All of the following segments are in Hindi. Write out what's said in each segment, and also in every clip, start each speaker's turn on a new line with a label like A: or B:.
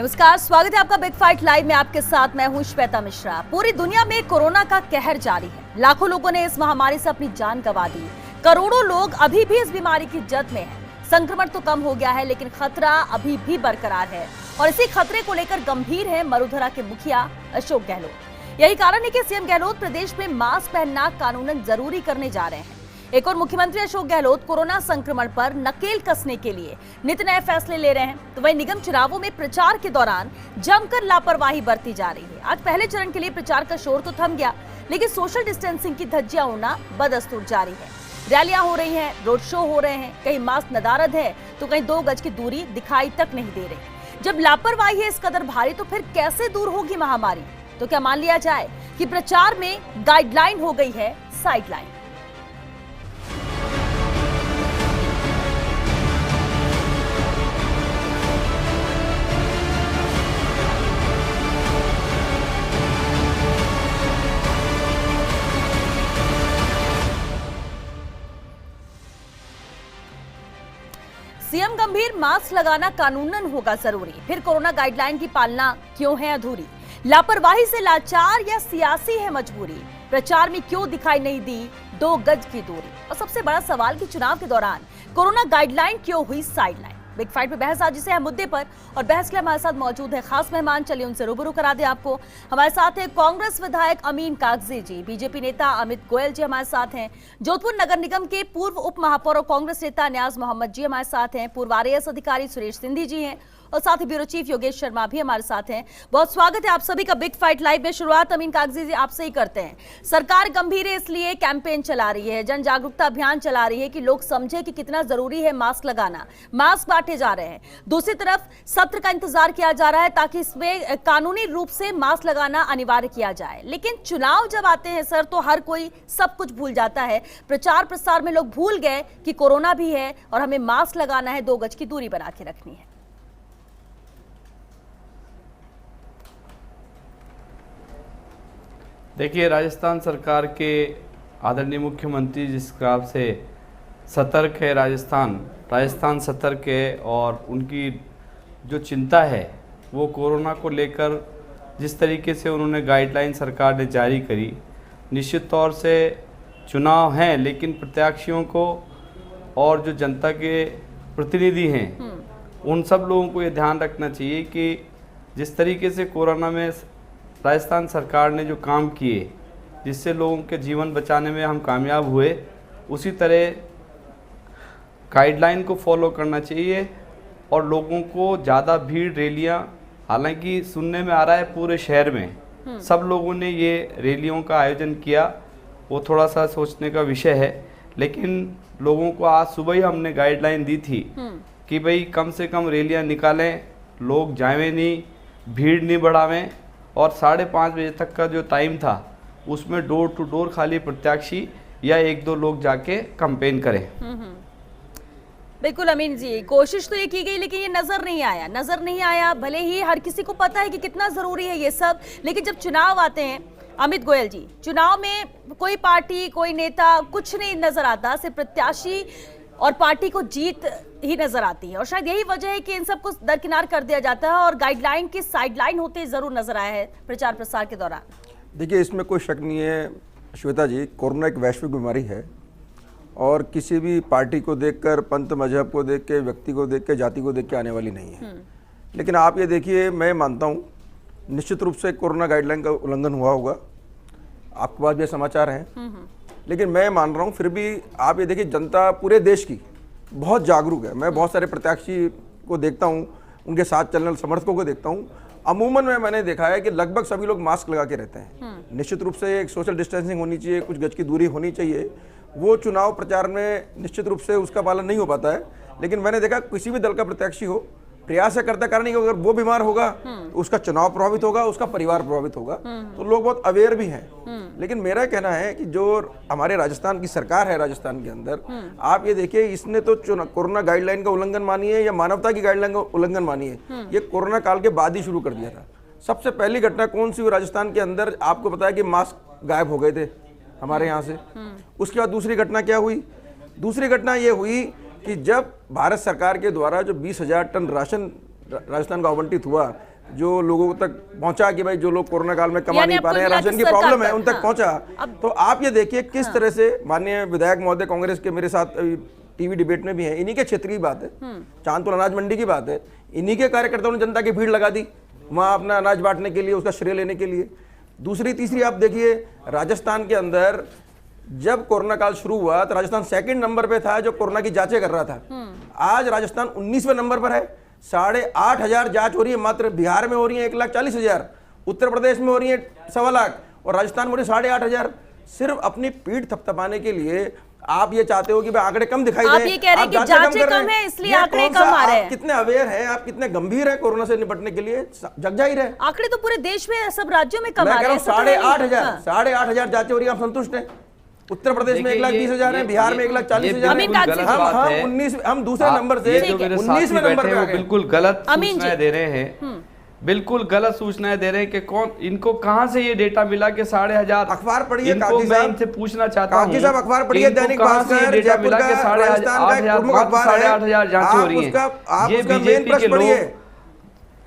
A: नमस्कार, स्वागत है आपका बिग फाइट लाइव में। आपके साथ मैं हूं श्वेता मिश्रा। पूरी दुनिया में कोरोना का कहर जारी है। लाखों लोगों ने इस महामारी से अपनी जान गंवा दी। करोड़ों लोग अभी भी इस बीमारी की जद में हैं। संक्रमण तो कम हो गया है, लेकिन खतरा अभी भी बरकरार है और इसी खतरे को लेकर गंभीर है मरुधरा के मुखिया अशोक गहलोत। यही कारण है कि सीएम गहलोत प्रदेश में मास्क पहनना कानूनन जरूरी करने जा रहे हैं। एक और मुख्यमंत्री अशोक गहलोत कोरोना संक्रमण पर नकेल कसने के लिए नित नए फैसले ले रहे हैं। तो वहीं निगम चुनावों में प्रचार के दौरान जमकर लापरवाही बरती जा रही है। आज पहले चरण के लिए प्रचार का शोर तो थम गया, लेकिन सोशल डिस्टेंसिंग की धज्जियां उड़ना बदस्तूर जारी है। रैलियां हो रही हैं, रोड शो हो रहे हैं, कहीं मास्क नदारद है तो कहीं 2 गज की दूरी दिखाई तक नहीं दे रही। जब लापरवाही है इस कदर भारी, तो फिर कैसे दूर होगी महामारी? तो क्या मान लिया जाए कि प्रचार में गाइडलाइन हो गई है साइडलाइन? सीएम गंभीर, मास्क लगाना कानूनन होगा जरूरी, फिर कोरोना गाइडलाइन की पालना क्यों है अधूरी? लापरवाही से लाचार या सियासी है मजबूरी? प्रचार में क्यों दिखाई नहीं दी 2 गज की दूरी? और सबसे बड़ा सवाल कि चुनाव के दौरान कोरोना गाइडलाइन क्यों हुई साइडलाइन? बिग फाइट में बहस आज इसे है मुद्दे पर, और बहस के लिए हमारे साथ मौजूद है खास मेहमान। चलिए उनसे रूबरू करा दे आपको। हमारे साथ है कांग्रेस विधायक अमीन कागजी जी, बीजेपी नेता अमित गोयल जी हमारे साथ हैं, जोधपुर नगर निगम के पूर्व उप महापौर और कांग्रेस नेता न्याज मोहम्मद जी हमारे साथ हैं, पूर्व आरएएस अधिकारी सुरेश सिंधी जी हैं, और साथ ही ब्यूरो चीफ योगेश शर्मा भी हमारे साथ हैं। बहुत स्वागत है आप सभी का बिग फाइट लाइव में। शुरुआत अमीन कागजी जी आपसे ही करते हैं। सरकार गंभीर है, इसलिए कैंपेन चला रही है, जन जागरूकता अभियान चला रही है कि लोग समझे कि कितना जरूरी है मास्क लगाना। मास्क बांटे जा रहे हैं, दूसरी तरफ सत्र का इंतजार किया जा रहा है ताकि इसमें कानूनी रूप से मास्क लगाना अनिवार्य किया जाए। लेकिन चुनाव जब आते हैं सर, तो हर कोई सब कुछ भूल जाता है। प्रचार प्रसार में लोग भूल गए कि कोरोना भी है और हमें मास्क लगाना है, 2 गज की दूरी बना के रखनी है।
B: देखिए, राजस्थान सरकार के आदरणीय मुख्यमंत्री जिस हिसाब से सतर्क है, राजस्थान सतर्क है, और उनकी जो चिंता है वो कोरोना को लेकर जिस तरीके से उन्होंने गाइडलाइन सरकार ने जारी करी, निश्चित तौर से चुनाव हैं, लेकिन प्रत्याशियों को और जो जनता के प्रतिनिधि हैं उन सब लोगों को ये ध्यान रखना चाहिए कि जिस तरीके से कोरोना में राजस्थान सरकार ने जो काम किए, जिससे लोगों के जीवन बचाने में हम कामयाब हुए, उसी तरह गाइडलाइन को फॉलो करना चाहिए। और लोगों को ज़्यादा भीड़ रैलियां, हालांकि सुनने में आ रहा है पूरे शहर में सब लोगों ने ये रैलियों का आयोजन किया, वो थोड़ा सा सोचने का विषय है। लेकिन लोगों को आज सुबह ही हमने गाइडलाइन दी थी कि भाई कम से कम रैलियां निकालें, लोग जाएं नहीं, भीड़ नहीं बढ़ावें, और 5:30 बजे तक का जो टाइम था उसमें डोर टू डोर खाली प्रत्याशी या 1-2 लोग जाके कैंपेन करें।
A: बिल्कुल अमीन जी, कोशिश तो ये की गई, लेकिन ये नजर नहीं आया। भले ही हर किसी को पता है कि कितना जरूरी है ये सब, लेकिन जब चुनाव आते हैं अमित गोयल जी, चुनाव में कोई पार्टी, कोई नेता, कुछ नहीं नजर आता, सिर्फ प्रत्याशी और पार्टी को जीत ही नजर आती है। और शायद यही वजह है कि इन सबको दरकिनार कर दिया जाता है और गाइडलाइन की साइडलाइन होते जरूर नजर आया है प्रचार प्रसार के दौरान।
C: देखिए, इसमें कोई शक नहीं है श्वेता जी, कोरोना एक वैश्विक बीमारी है और किसी भी पार्टी को देखकर, पंथ मजहब को देख के, व्यक्ति को देख के, जाति को देख के आने वाली नहीं है। लेकिन आप ये देखिए, मैं मानता हूँ निश्चित रूप से कोरोना गाइडलाइन का उल्लंघन हुआ होगा, आपके पास भी समाचार हैं। लेकिन मैं मान रहा हूँ फिर भी आप ये देखिए, जनता पूरे देश की बहुत जागरूक है। मैं बहुत सारे प्रत्याशी को देखता हूँ, उनके साथ चलने वाले समर्थकों को देखता हूँ, अमूमन मैंने देखा है कि लगभग सभी लोग मास्क लगा के रहते हैं। निश्चित रूप से एक सोशल डिस्टेंसिंग होनी चाहिए, कुछ गज की दूरी होनी चाहिए। वो चुनाव प्रचार में निश्चित रूप से उसका पालन नहीं हो पाता है। लेकिन मैंने देखा किसी भी दल का प्रत्याशी हो, प्रयास करता कारण नहीं, अगर वो बीमार होगा उसका चुनाव प्रभावित होगा, उसका परिवार प्रभावित होगा। तो लोग बहुत अवेयर भी हैं। लेकिन मेरा कहना है कि जो हमारे राजस्थान की सरकार है, राजस्थान के अंदर आप ये देखिए, इसने तो कोरोना गाइडलाइन का उल्लंघन मानिए या मानवता की गाइडलाइन का उल्लंघन मानिए, ये कोरोना काल के बाद ही शुरू कर दिया था। सबसे पहली घटना कौन सी हुई राजस्थान के अंदर? आपको पता है कि मास्क गायब हो गए थे हमारे यहाँ से। उसके बाद दूसरी घटना क्या हुई? दूसरी घटना ये हुई कि जब भारत सरकार के द्वारा जो 20,000 टन राशन राजस्थान को आवंटित हुआ, जो लोगों तक पहुंचा कि भाई जो लोग कोरोना काल में कमा
A: यानी
C: नहीं पा
A: आपको
C: रहे हैं,
A: मिला
C: राशन
A: कि
C: की
A: सरकार
C: प्रॉब्लम है,
A: तक,
C: उन तक
A: हाँ।
C: पहुंचा। तो आप ये देखिए किस तरह से माननीय विधायक महोदय कांग्रेस के मेरे साथ टीवी डिबेट में भी है, इन्हीं के क्षेत्र की बात है, चांदपुर अनाज मंडी की बात है, इन्हीं के कार्यकर्ताओं ने जनता की भीड़ लगा दी वहां अपना अनाज बांटने के लिए, उसका श्रेय लेने के लिए। दूसरी तीसरी आप देखिए राजस्थान के अंदर जब कोरोना काल शुरू हुआ तो राजस्थान सेकंड नंबर पे था जो कोरोना की जांचें कर रहा था। आज राजस्थान 19वें नंबर पर है, 8,500 जांच हो रही है, मात्र बिहार में हो रही है 1,40,000, उत्तर प्रदेश में हो रही है 1.25 लाख और राजस्थान में हो रही है 8,500। सिर्फ अपनी पीठ थपथपाने के लिए आप ये चाहते हो कि भाई आंकड़े कम दिखाई
A: आप
C: दें,
A: ये कह रहे हैं कि
C: जांचें
A: जांचें
C: कर रहे
A: कम
C: हैं।
A: है, इसलिए
C: ये
A: आंकड़े
C: कौन सा
A: कम आ रहे
C: आप
A: हैं।
C: कितने अवेयर हैं, आप कितने गंभीर हैं कोरोना से निपटने के लिए, जग जाहिर है।
A: आंकड़े तो पूरे देश में सब राज्यों में कम
C: मैं
A: आ
C: कह
A: रहे
C: रहा
A: हैं,
C: हूँ
A: ऐसा तो है नहीं।
C: 8,500
A: हाँ।
C: 8,500 जांचें हो रही है, आप संतुष्ट हैं? उत्तर प्रदेश में 1,30,000 है, बिहार में 1,40,000
A: अमीन काजी जी।
C: हम दूसरे नंबर से
B: ये जो मेरे
C: 19वें
B: साथी
C: नंबर
B: बैठे
C: पे
B: हैं
C: आ
B: वो
C: गए।
B: बिल्कुल गलत
A: अमीन
B: सूचनाएं
A: जी।
B: दे रहे हैं, बिल्कुल गलत सूचनाएं दे रहे हैं कि कौन, इनको कहां से ये डेटा मिला कि 1,500?
C: अखबार पढ़िए
B: इनको
C: काकी
B: मैं
C: साहब।
B: इनसे पूछना चाहता हूं,
C: काकी साहब अखबार पढ़िए,
B: इनको
C: दैनिक
B: कहां से ये
C: भास्कर,
B: डेटा
C: जयपुर
B: मिला
C: का,
B: कि
C: राजस्थान का एक
B: 8,500
C: प्रमुख अखबार है।
B: 8,500 जांचें हो रही हैं।
C: आप
B: ये
C: उसका मेन
B: बीजेपी
C: प्रश्न
B: के लोग
C: पढ़िए।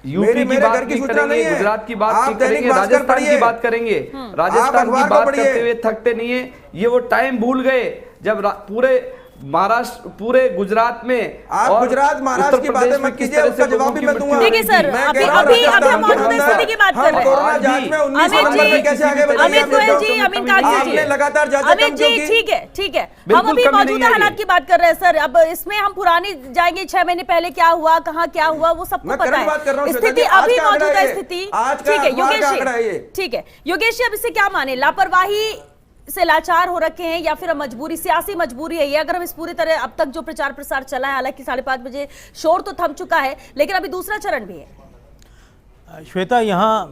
B: यूपी की
C: मेरे
B: बात
C: घर की
B: नहीं
C: सूचना नहीं
B: करेंगे,
C: है।
B: गुजरात की बात
C: आप
B: नहीं
C: दैनिक
B: करेंगे,
C: भास्कर
B: राजस्थान की
C: पढ़िए।
B: बात करेंगे। राजस्थान
C: अखबार
B: की
C: को
B: बात
C: पढ़िए।
B: करते हुए थकते नहीं है। ये वो टाइम भूल गए जब पूरे महाराष्ट्र, पूरे गुजरात में
C: आप
B: और
C: गुजरात महाराष्ट्र की
B: उत्तर
C: बातें
B: प्रदेश में
C: मत
B: किस
C: कीजिए,
B: तरह से
C: उसका जवाब
B: लोगों
C: भी
B: की
C: मैं
B: मृत्यु
C: दूंगा।
B: हुई
A: देखिए
B: थी।
A: सर,
C: मैं
A: अभी
C: कह रहा हूं
A: अभी
C: राजस्थान
A: हम मौजूदा
C: अंदर
A: स्थिति की बात कर
C: हम
A: रहे
C: कोरोना
A: हैं।
C: जांच में 19
A: अमित
C: नंबर पे
A: जी,
C: कैसे आगे बढ़े?
A: अमित गोयल जी,
B: आपने
A: अमीन काजी जी,
C: आपने लगातार जांचें
A: अमित
C: कम
A: जी,
C: क्यों की?
A: ठीक है, ठीक है। हम
B: बिल्कुल
A: अभी
B: कमी नहीं
A: मौजूदा
B: है
A: हालात
B: ये।
A: की बात कर रहे हैं सर। अब इसमें हम पुरानी जाएंगे, 6 महीने पहले क्या हुआ, कहाँ क्या हुआ, वो सबको
C: मैं
A: पता
C: करंट बात कर रहा
A: है।
C: हूं, श्वेता
A: स्थिति
C: जी, आज
A: अभी
C: का आंकड़ा
A: मौजूदा
C: है ये।
A: स्थिति,
C: आज का
A: ठीक है
C: अखबार का
A: योगेश
C: आंकड़ा है ये।
A: जी, ठीक है योगेश जी, अब इससे क्या माने? लापरवाही से लाचार हो रखे हैं या फिर अब मजबूरी, सियासी मजबूरी है ये? अगर हम इस पूरी तरह, अब तक जो प्रचार प्रसार चला है, हालांकि 5:30 बजे शोर तो थम चुका है, लेकिन अभी दूसरा चरण भी है।
D: श्वेता, यहाँ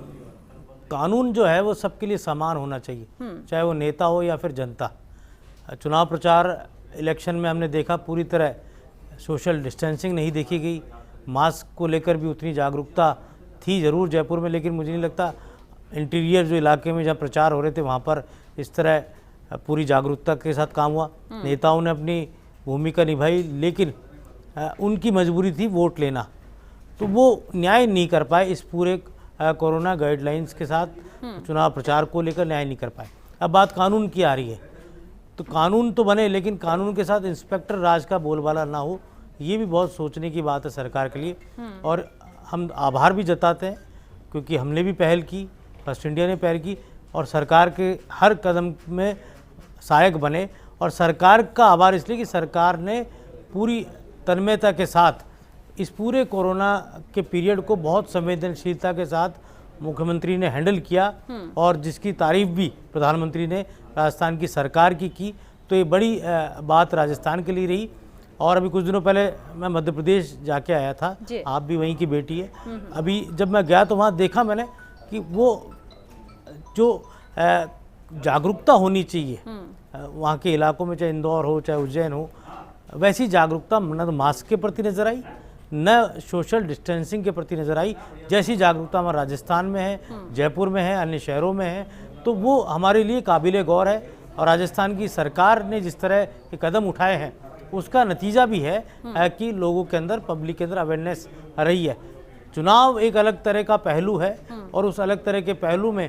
D: कानून जो है वो सबके लिए समान होना चाहिए, चाहे वो नेता हो या फिर जनता। चुनाव प्रचार इलेक्शन में हमने देखा पूरी तरह सोशल डिस्टेंसिंग नहीं देखी गई, मास्क को लेकर भी उतनी जागरूकता थी ज़रूर जयपुर में, लेकिन मुझे नहीं लगता इंटीरियर जो इलाके में जहाँ प्रचार हो रहे थे वहाँ पर इस तरह पूरी जागरूकता के साथ काम हुआ। नेताओं ने अपनी भूमिका निभाई, लेकिन उनकी मजबूरी थी वोट लेना, तो वो न्याय नहीं कर पाए इस पूरे कोरोना गाइडलाइंस के साथ। चुनाव प्रचार को लेकर न्याय नहीं कर पाए। अब बात कानून की आ रही है, तो कानून तो बने, लेकिन कानून के साथ इंस्पेक्टर राज का बोलबाला ना हो, ये भी बहुत सोचने की बात है सरकार के लिए। और हम आभार भी जताते हैं क्योंकि हमने भी पहल की, फर्स्ट इंडिया ने पहल की, और सरकार के हर कदम में सहायक बने। और सरकार का आभार इसलिए कि सरकार ने पूरी तन्मयता के साथ इस पूरे कोरोना के पीरियड को बहुत संवेदनशीलता के साथ मुख्यमंत्री ने हैंडल किया, और जिसकी तारीफ भी प्रधानमंत्री ने राजस्थान की सरकार की। तो ये बड़ी बात राजस्थान के लिए रही। और अभी कुछ दिनों पहले मैं मध्य प्रदेश जाके आया था, आप भी वहीं की बेटी है। अभी जब मैं गया तो वहाँ देखा मैंने कि वो जो जागरूकता होनी चाहिए वहाँ के इलाकों में, चाहे इंदौर हो चाहे उज्जैन हो, वैसी जागरूकता न तो मास्क के प्रति नज़र आई, न सोशल डिस्टेंसिंग के प्रति नज़र आई, जैसी जागरूकता हमारे राजस्थान में है, जयपुर में है, अन्य शहरों में है। तो वो हमारे लिए काबिल गौर है। और राजस्थान की सरकार ने जिस तरह के कदम उठाए हैं उसका नतीजा भी है कि लोगों के अंदर, पब्लिक के अंदर अवेयरनेस रही है। चुनाव एक अलग तरह का पहलू है, और उस अलग तरह के पहलू में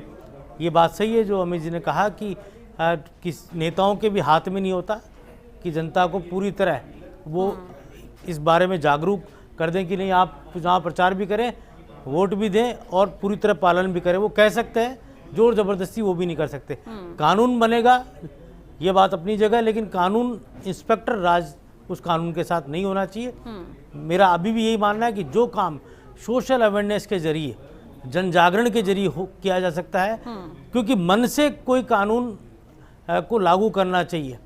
D: ये बात सही है जो अमित जी ने कहा कि किस नेताओं के भी हाथ में नहीं होता कि जनता को पूरी तरह वो इस बारे में जागरूक कर दें कि नहीं, आप चुनाव प्रचार भी करें, वोट भी दें और पूरी तरह पालन भी करें। वो कह सकते हैं, जोर ज़बरदस्ती वो भी नहीं कर सकते। कानून बनेगा, ये बात अपनी जगह, लेकिन कानून, इंस्पेक्टर राज उस कानून के साथ नहीं होना चाहिए। मेरा अभी भी यही मानना है कि जो काम सोशल अवेयरनेस के जरिए, जन जागरण के जरिए किया जा सकता है, क्योंकि मन से कोई कानून को लागू करना चाहिए,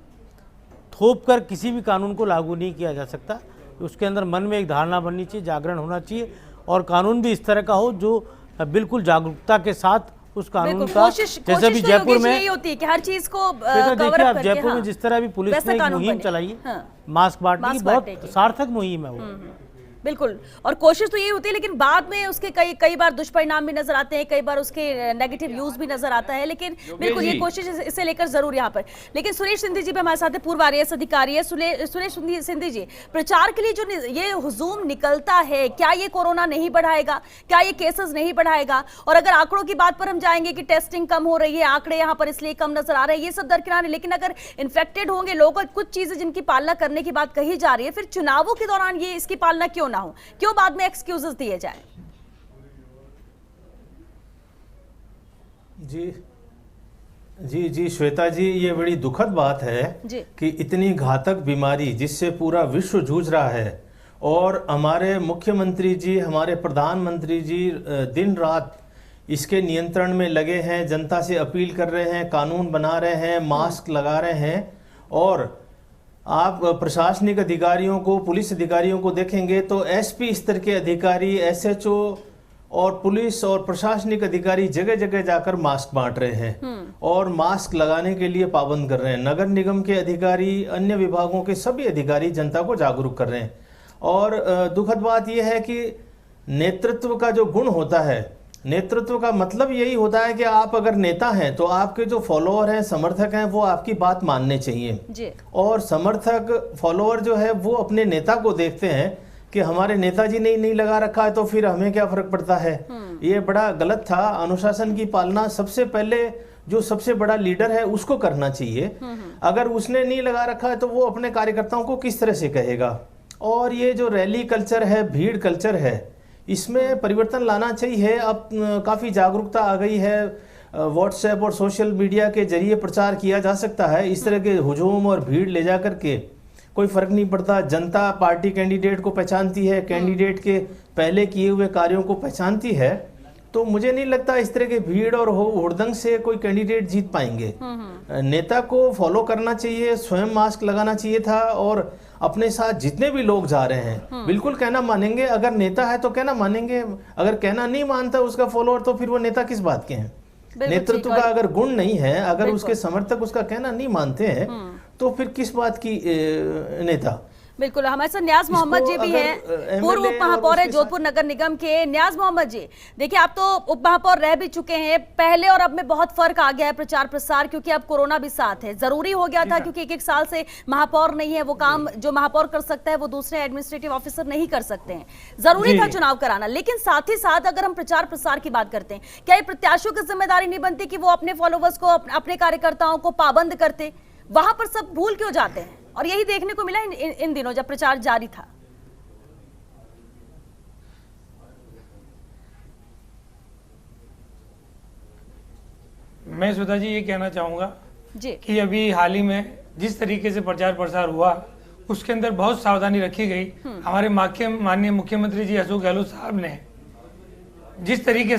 D: थोप कर किसी भी कानून को लागू नहीं किया जा सकता। उसके अंदर मन में एक धारणा बननी चाहिए, जागरण होना चाहिए, और कानून भी इस तरह का हो जो बिल्कुल जागरूकता के साथ उस कानून का, जैसे अभी जयपुर में
A: यही होती है कि हर चीज को
D: देखिए आप जयपुर में जिस तरह भी पुलिस ने एक मुहिम चलाई है मास्क बांटने की, बहुत सार्थक मुहिम है वो।
A: बिल्कुल, और कोशिश तो यही होती है, लेकिन बाद में उसके कई बार दुष्परिणाम भी नजर आते हैं, कई बार उसके नेगेटिव यूज भी नजर आता है, लेकिन बिल्कुल ये कोशिश इसे लेकर जरूर यहाँ पर। लेकिन सुरेश सिंधी जी भी हमारे साथ है, पूर्व IAS अधिकारी है। सुरेश सिंधी जी, प्रचार के लिए जो ये हुजूम निकलता है, क्या ये कोरोना नहीं बढ़ाएगा, क्या ये केसेस नहीं बढ़ाएगा? और अगर आंकड़ों की बात पर हम जाएंगे कि टेस्टिंग कम हो रही है, आंकड़े यहाँ पर इसलिए कम नजर आ रहे हैं, ये सब दरकिनार है, लेकिन अगर इन्फेक्टेड होंगे लोग, कुछ चीजें जिनकी पालना करने की बात कही जा रही है, फिर चुनावों के दौरान ये इसकी पालना क्यों ना हो, क्यों बाद में एक्सक्यूजेस दिए जाए?
E: जी श्वेता जी, ये बड़ी दुखद बात है कि इतनी घातक बीमारी जिससे पूरा विश्व जूझ रहा है, और हमारे मुख्यमंत्री जी, हमारे प्रधानमंत्री जी दिन रात इसके नियंत्रण में लगे हैं, जनता से अपील कर रहे हैं, कानून बना रहे हैं, मास्क लगा रहे हैं। और आप प्रशासनिक अधिकारियों को, पुलिस अधिकारियों को देखेंगे तो SP स्तर के अधिकारी, SHO और पुलिस और प्रशासनिक अधिकारी जगह जगह जाकर मास्क बांट रहे हैं और मास्क लगाने के लिए पाबंद कर रहे हैं। नगर निगम के अधिकारी, अन्य विभागों के सभी अधिकारी जनता को जागरूक कर रहे हैं। और दुखद बात यह है कि नेतृत्व का जो गुण होता है, नेतृत्व का मतलब यही होता है कि आप अगर नेता हैं तो आपके जो फॉलोअर हैं, समर्थक हैं, वो आपकी बात मानने चाहिए। और समर्थक, फॉलोअर जो है वो अपने नेता को देखते हैं कि हमारे नेताजी ने नहीं लगा रखा है तो फिर हमें क्या फर्क पड़ता है। ये बड़ा गलत था। अनुशासन की पालना सबसे पहले जो सबसे बड़ा लीडर है उसको करना चाहिए। अगर उसने नहीं लगा रखा है तो वो अपने कार्यकर्ताओं को किस तरह से कहेगा। और ये जो रैली कल्चर है, भीड़ कल्चर है, इसमें परिवर्तन लाना चाहिए। अब काफ़ी जागरूकता आ गई है, व्हाट्सएप और सोशल मीडिया के जरिए प्रचार किया जा सकता है। इस तरह के हुजूम और भीड़ ले जा करके कोई फर्क नहीं पड़ता। जनता पार्टी कैंडिडेट को पहचानती है, कैंडिडेट के पहले किए हुए कार्यों को पहचानती है। तो मुझे नहीं लगता इस तरह के भीड़ और हुड़दंग से कोई कैंडिडेट जीत पाएंगे। नेता को फॉलो करना चाहिए, स्वयं मास्क लगाना चाहिए था, और अपने साथ जितने भी लोग जा रहे हैं बिल्कुल कहना मानेंगे। अगर नेता है तो कहना मानेंगे, अगर कहना नहीं मानता उसका फॉलोअर तो फिर वो नेता किस बात के हैं। नेतृत्व का अगर गुण नहीं है, अगर उसके समर्थक उसका कहना नहीं मानते हैं तो फिर किस बात की नेता।
A: बिल्कुल, हमारे साथ न्याज मोहम्मद जी भी हैं, पूर्व उप महापौर है जोधपुर नगर निगम के। न्याज मोहम्मद जी, देखिए आप तो उप महापौर रह भी चुके हैं, पहले और अब में बहुत फर्क आ गया है प्रचार प्रसार, क्योंकि अब कोरोना भी साथ है। जरूरी हो गया था क्योंकि एक साल से महापौर नहीं है, वो काम जो महापौर कर सकता है वो दूसरे एडमिनिस्ट्रेटिव ऑफिसर नहीं कर सकते हैं। जरूरी था चुनाव कराना, लेकिन साथ ही साथ अगर हम प्रचार प्रसार की बात करते हैं, क्या ये प्रत्याशियों की जिम्मेदारी नहीं बनती कि वो अपने फॉलोवर्स को, अपने कार्यकर्ताओं को पाबंद करते? वहां पर सब भूल क्यों जाते हैं? और यही देखने को मिला इन दिनों जब प्रचार जारी था।
F: मैं श्वेता जी ये कहना चाहूंगा कि अभी हाल ही में जिस तरीके से प्रचार प्रसार हुआ उसके अंदर बहुत सावधानी रखी गई। हमारे माननीय मुख्यमंत्री जी अशोक गहलोत साहब ने जिस तरीके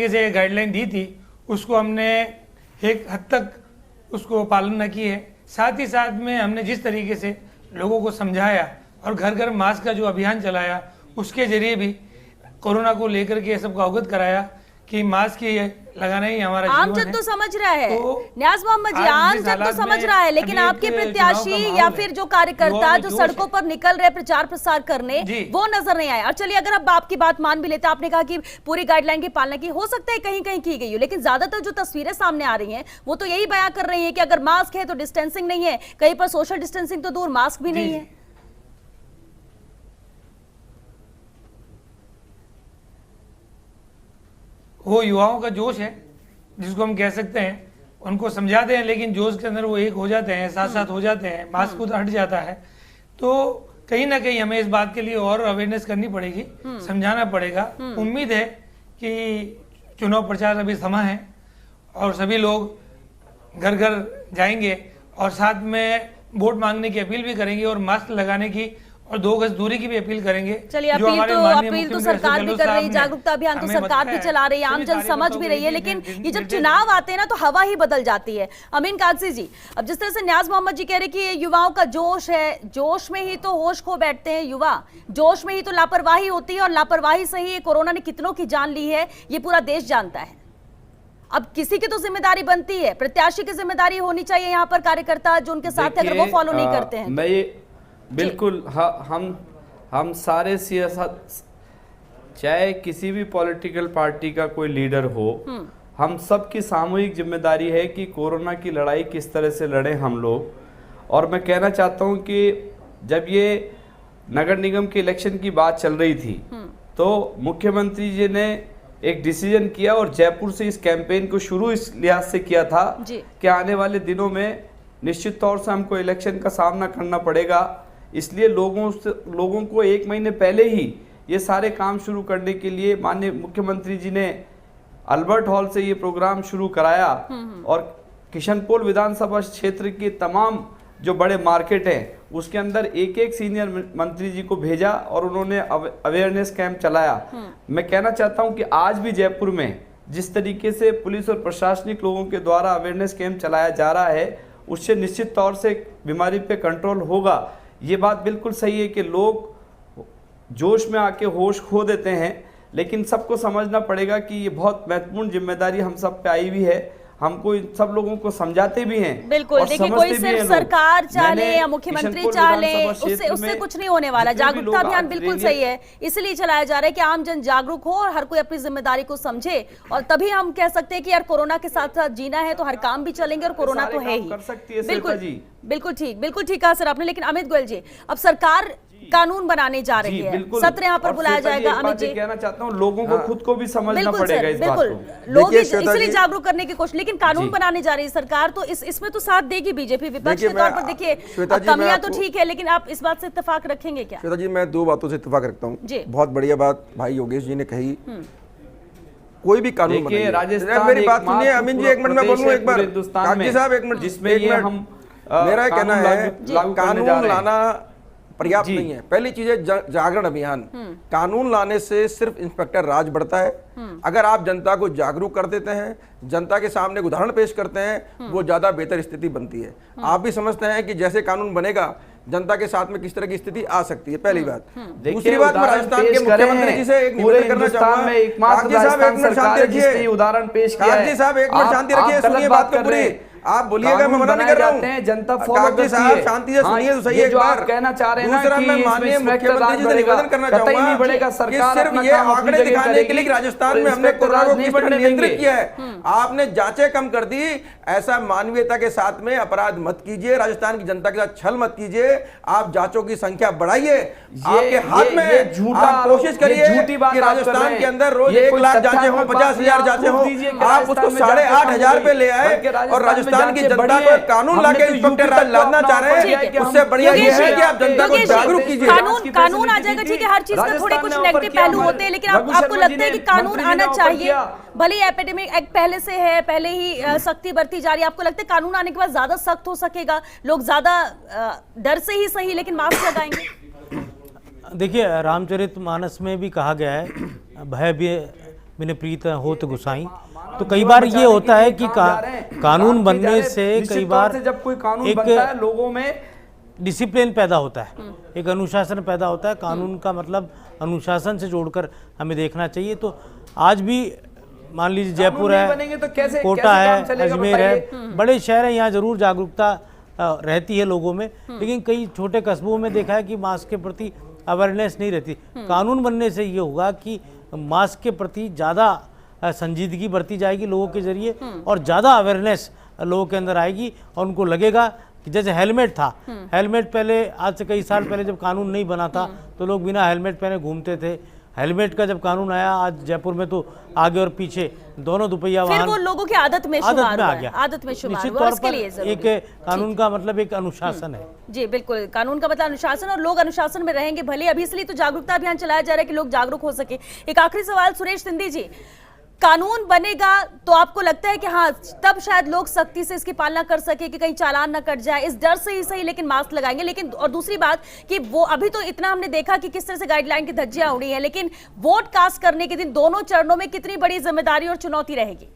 F: से गाइडलाइन दी थी उसको हमने एक हद तक उसको पालन की है। साथ ही साथ में हमने जिस तरीके से लोगों को समझाया और घर घर मास्क का जो अभियान चलाया उसके जरिए भी कोरोना को लेकर के सबको अवगत कराया कि मास्क ही लगाना ही हमारा
A: आम जन तो समझ रहा है। न्याज मोहम्मद जी, आम जन तो समझ रहा है, लेकिन आपके प्रत्याशी या फिर जो कार्यकर्ता जो सड़कों पर निकल रहे प्रचार प्रसार करने, वो नजर नहीं आया। और चलिए अगर अब आपकी बात मान भी लेते, आपने कहा कि पूरी गाइडलाइन की पालना की हो सकता है कहीं कहीं की गई हो, लेकिन ज्यादातर जो तस्वीरें सामने आ रही हैं वो तो यही बयां कर रही है कि अगर मास्क है तो डिस्टेंसिंग नहीं है, कहीं पर सोशल डिस्टेंसिंग तो दूर, मास्क भी नहीं है।
F: वो युवाओं का जोश है जिसको हम कह सकते हैं, उनको समझाते हैं लेकिन जोश के अंदर वो एक हो जाते हैं, साथ साथ हो जाते हैं, मास्क खुद हट जाता है। तो कहीं ना कहीं हमें इस बात के लिए और अवेयरनेस करनी पड़ेगी, समझाना पड़ेगा। उम्मीद है कि चुनाव प्रचार अभी समय है और सभी लोग घर घर जाएंगे और साथ में वोट मांगने की अपील भी करेंगे और मास्क लगाने की और 2 गज दूरी की भी अपील करेंगे।
A: चलिए अपील तो सरकार भी कर रही है, जागरूकता अभियान तो सरकार भी चला रही है, आम जन समझ भी रही है, लेकिन ये जब चुनाव आते हैं ना तो हवा ही बदल जाती है। अमीन कागजी जी, अब जिस तरह से न्याज मोहम्मद जी कह रहे कि युवाओं का जोश है, जोश में ही तो होश खो बैठते हैं युवा, जोश में ही तो लापरवाही होती है और लापरवाही से ही कोरोना ने कितनों की जान ली है, ये पूरा देश जानता है। अब किसी की तो जिम्मेदारी बनती है, प्रत्याशी की जिम्मेदारी होनी चाहिए यहाँ पर, कार्यकर्ता जो उनके साथ है अगर वो फॉलो नहीं करते हैं।
B: बिल्कुल हम सारे सियासत, चाहे किसी भी पॉलिटिकल पार्टी का कोई लीडर हो, हम सब की सामूहिक जिम्मेदारी है कि कोरोना की लड़ाई किस तरह से लड़ें हम लोग। और मैं कहना चाहता हूं कि जब ये नगर निगम के इलेक्शन की बात चल रही थी तो मुख्यमंत्री जी ने एक डिसीजन किया और जयपुर से इस कैंपेन को शुरू इस लिहाज से किया था कि आने वाले दिनों में निश्चित तौर से हमको इलेक्शन का सामना करना पड़ेगा, इसलिए लोगों को 1 महीने पहले ही ये सारे काम शुरू करने के लिए माननीय मुख्यमंत्री जी ने अल्बर्ट हॉल से ये प्रोग्राम शुरू कराया और किशनपोल विधानसभा क्षेत्र के तमाम जो बड़े मार्केट हैं उसके अंदर एक सीनियर मंत्री जी को भेजा और उन्होंने अवेयरनेस कैंप चलाया। मैं कहना चाहता हूं कि आज भी जयपुर में जिस तरीके से पुलिस और प्रशासनिक लोगों के द्वारा अवेयरनेस कैंप चलाया जा रहा है उससे निश्चित तौर से बीमारी पे कंट्रोल होगा। ये बात बिल्कुल सही है कि लोग जोश में आके होश खो देते हैं, लेकिन सबको समझना पड़ेगा कि ये बहुत महत्वपूर्ण जिम्मेदारी हम सब पे आई हुई है। हमको इन सब लोगों को समझाते भी हैं।
A: बिल्कुल, देखिए कोई सिर्फ सरकार चाहे या मुख्यमंत्री चाहे उससे कुछ नहीं होने वाला। जागरूकता अभियान बिल्कुल सही है, इसलिए चलाया जा रहा है कि आम जन जागरूक हो और हर कोई अपनी जिम्मेदारी को समझे, और तभी हम कह सकते हैं कि यार कोरोना के साथ साथ जीना है तो हर काम भी चलेंगे और कोरोना तो है ही।
B: कर सकती है
A: बिल्कुल ठीक कहा सर आपने। लेकिन अमित गोयल जी, अब सरकार कानून बनाने जा रही है, सत्र यहाँ पर बुलाया जाएगा। अमित जी
B: कहना चाहता हूँ लोगों को खुद को भी समझना पड़ेगा इस बात को।
A: लोग इसलिए जागरूक करने की कोशिश, लेकिन कानून बनाने जा रही है सरकार, तो इसमें तो साथ देगी बीजेपी विपक्ष के तौर पर। देखिए कमियां तो ठीक है, लेकिन आप इस बात से इत्तेफाक रखेंगे क्या?
C: श्वेता जी, मैं 2 बातों से इत्तेफाक रखता हूँ। बहुत बढ़िया बात भाई योगेश जी ने कही। कोई भी कानून बनाइए,
B: राजस्थान
C: मेरी बात सुनिए अमित जी, 1 मिनट में बोलूं एक बार। कागजी साहब 1 मिनट,
B: जिसमें ये हम
C: मेरा कहना है कानून लाना पर्याप्त नहीं है। पहली चीज है जागरण अभियान। कानून लाने से सिर्फ इंस्पेक्टर राज बढ़ता है। अगर आप जनता को जागरूक कर देते हैं, जनता के सामने उदाहरण पेश करते हैं, वो ज्यादा बेहतर स्थिति बनती है। आप भी समझते हैं कि जैसे कानून बनेगा जनता के साथ में किस तरह की स्थिति आ सकती है, पहली बात। दूसरी बात, मैं राजस्थान के मुख्यमंत्री जी से एक निवेदन करना चाहूंगा। कागजी साहब 1 मिनट शांति रखिए,
B: उदाहरण पेश किया है।
C: कागजी साहब 1 मिनट शांति रखिए, सुनिए बात को पूरी। आप बोलिएगा, मैं मना नहीं कर रहा हूँ।
B: जनता
C: कागजी साहब शांति से सुनिए तो सही एक बार।
B: कहना चाह रहे हैं।
C: दूसरा, मैं माननीय मुख्यमंत्री जी से निवेदन करना चाहूंगा कि सिर्फ ये आंकड़े दिखाने के लिए राजस्थान में हमने कोरोना को किस तरह नियंत्रित किया है, आपने जांचें कम कर दी। ऐसा मानवीयता के साथ में अपराध मत कीजिए, राजस्थान की जनता के साथ छल मत कीजिए। आप जांचों की संख्या बढ़ाइए, आपके हाथ में झूठा। आप कोशिश करिए कि राजस्थान के अंदर रोज 1 लाख जांचें हो, 50,000 जांचें हो। आप उसको 8,500 पे ले आए और राजस्थान की जनता को कानून लाके इंस्पेक्टर राज लादना चाह रहे हैं। उससे बढ़िया ये है कि आप जनता को जागरूक कीजिए।
A: कानून आ जाएगा, ठीक है, हर चीज के थोड़े कुछ नेगेटिव पहलू होते हैं, लेकिन आपको लगता है कि कानून आना चाहिए? भले ही एपिडेमिक एक्ट पहले से है, पहले ही सख्ती बरती जा रही है, आपको लगता है कानून आने के बाद ज्यादा सख्त हो सकेगा, लोग ज्यादा डर से ही सही लेकिन मास्क लगाएंगे?
D: देखिए रामचरितमानस में भी कहा गया है, भय बिन प्रीत होत गुसाई। तो कई बार ये होता है कि कानून बनने से कई बार
B: जब कोई कानून बनता है लोगों में
D: डिसिप्लिन पैदा होता है, एक अनुशासन पैदा होता है। कानून का मतलब अनुशासन से जोड़कर हमें देखना चाहिए। तो आज भी मान लीजिए जयपुर है,
B: तो कैसे
D: कोटा है, अजमेर है, बड़े शहर हैं, यहाँ जरूर जागरूकता रहती है लोगों में, लेकिन कई छोटे कस्बों में देखा है कि मास्क के प्रति अवेयरनेस नहीं रहती। कानून बनने से ये होगा कि मास्क के प्रति ज़्यादा संजीदगी बरती जाएगी लोगों के जरिए और ज़्यादा अवेयरनेस लोगों के अंदर आएगी और उनको लगेगा कि जैसे हेलमेट था, हेलमेट पहले आज से कई साल पहले जब कानून नहीं बना था तो लोग बिना हेलमेट पहने घूमते थे। हेलमेट का जब कानून आया आज जयपुर में तो आगे और पीछे दोनों दुपहिया वाहन
A: वो लोगों की आदत में शुमार आ गया।
D: निश्चित तौर पर एक कानून का मतलब एक अनुशासन है।
A: जी बिल्कुल, कानून का मतलब अनुशासन, और लोग अनुशासन में रहेंगे भले अभी, इसलिए तो जागरूकता अभियान चलाया जा रहा है कि लोग जागरूक हो सके। एक आखिरी सवाल सुरेश सिंधी जी, कानून बनेगा तो आपको लगता है कि हाँ तब शायद लोग सख्ती से इसकी पालना कर सके कि कहीं चालान ना कट जाए, इस डर से ही सही लेकिन मास्क लगाएंगे? लेकिन और दूसरी बात कि वो अभी तो इतना हमने देखा कि किस तरह से गाइडलाइन की धज्जियां उड़ी हैं, लेकिन वोट कास्ट करने के दिन दोनों चरणों में कितनी बड़ी जिम्मेदारी और चुनौती रहेगी?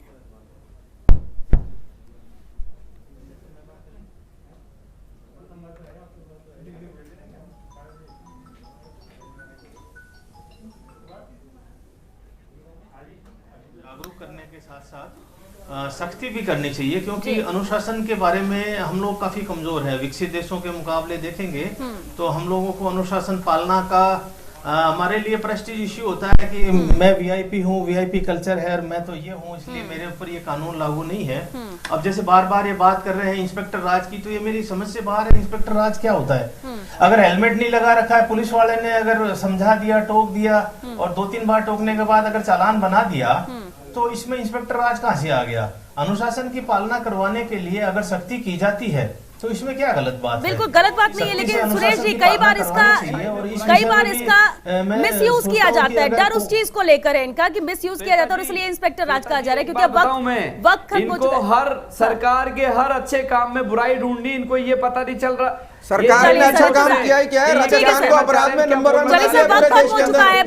E: जागरूक करने के साथ साथ सख्ती भी करनी चाहिए, क्योंकि अनुशासन के बारे में हम लोग काफी कमजोर है। विकसित देशों के मुकाबले देखेंगे तो हम लोगों को अनुशासन पालना का हमारे लिए प्रेस्टीज इश्यू होता है कि मैं वीआईपी हूँ, वीआईपी कल्चर है और मैं तो ये हूँ, इसलिए मेरे ऊपर ये कानून लागू नहीं है। अब जैसे बार बार ये बात कर रहे हैं इंस्पेक्टर राज की, तो ये मेरी समझ से बाहर है। इंस्पेक्टर राज क्या होता है? अगर हेलमेट नहीं लगा रखा है, पुलिस वाले ने अगर समझा दिया, टोक दिया और 2-3 बार टोकने के बाद अगर चालान बना दिया, तो इसमें इंस्पेक्टर राज कहाँ से आ गया? अनुशासन की पालना करवाने के लिए अगर सख्ती की जाती है तो इसमें क्या गलत बात है?
A: बिल्कुल गलत बात नहीं है, लेकिन सुरेश जी कई बार इसका मिसयूज किया जाता है। डर उस चीज को लेकर है इनका कि मिसयूज किया जाता है, और इसलिए इंस्पेक्टर राज कहा जा रहा है, क्योंकि अब वक्त खत्म हो चुका है।
B: हर सरकार के हर अच्छे काम में बुराई ढूंढनी, इनको ये पता नहीं चल रहा।
C: सरकार ने अच्छा काम किया है, क्या है? राजस्थान को अपराध में नंबर 1
A: चलिए सर, वक्त खत्म हो चुका है।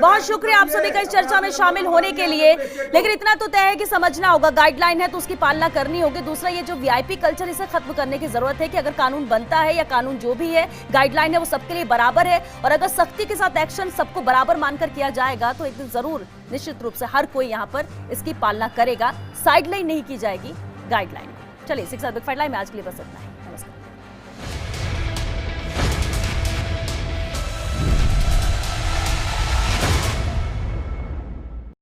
A: बहुत शुक्रिया आप सभी का इस चर्चा में शामिल होने के लिए। लेकिन इतना तो तय है कि समझना होगा, गाइडलाइन है तो उसकी पालना करनी होगी। दूसरा, ये जो वीआईपी कल्चर, इसे खत्म करने की जरूरत है कि अगर कानून बनता है या कानून जो भी है, गाइडलाइन है, वो सबके लिए बराबर है। और अगर सख्ती के साथ एक्शन सबको बराबर मानकर किया जाएगा तो एक दिन जरूर निश्चित रूप से हर कोई यहाँ पर इसकी पालना करेगा। साइडलाइन नहीं की जाएगी गाइडलाइन। चलिए 6 बिग फाइट लाइन में आज के लिए बस इतना है।